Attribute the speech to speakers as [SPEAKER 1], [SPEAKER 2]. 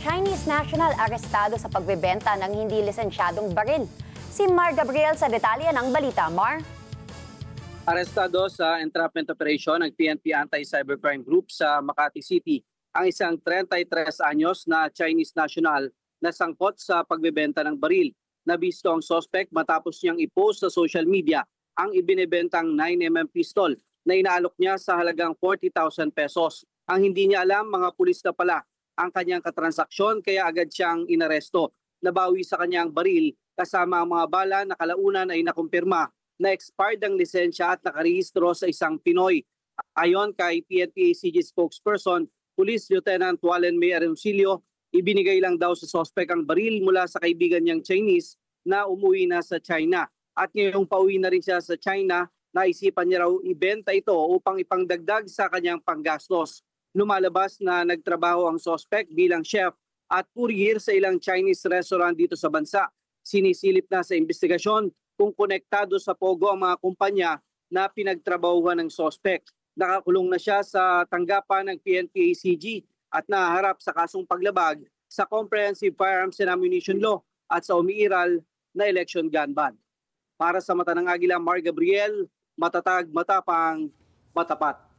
[SPEAKER 1] Chinese national arestado sa pagbebenta ng hindi lisensyadong baril. Si Mar Gabriel sa detalye ng balita. Mar?
[SPEAKER 2] Arestado sa entrapment operation ng PNP Anti-Cybercrime Group sa Makati City ang isang 33 anyos na Chinese national na sangkot sa pagbebenta ng baril. Nabisto ang suspect matapos niyang i-post sa social media ang ibinebentang 9mm pistol na inaalok niya sa halagang 40,000 pesos. Ang hindi niya alam, mga pulis na pala ang kanyang katransaksyon kaya agad siyang inaresto. Nabawi sa kanyang baril kasama ang mga bala na kalaunan ay nakumpirma na expired ang lisensya at nakarehistro sa isang Pinoy. Ayon kay PNP-ACG spokesperson, Police Lieutenant Wallen May Arencillo, ibinigay lang daw sa suspect ang baril mula sa kaibigan niyang Chinese na umuwi na sa China. At ngayong pauwi na rin siya sa China, naisipan niya raw ibenta ito upang ipangdagdag sa kanyang panggastos. Lumalabas na nagtrabaho ang suspect bilang chef at courier sa ilang Chinese restaurant dito sa bansa. Sinisilip na sa investigasyon kung konektado sa Pogo ang mga kumpanya na pinagtrabahuhan ng suspect. Nakakulong na siya sa tanggapan ng PNP-ACG at naharap sa kasong paglabag sa Comprehensive Firearms and Ammunition Law at sa umiiral na election gun ban. Para sa Mata ng Agila, Mar Gabriel, matatag, matapang, matapat.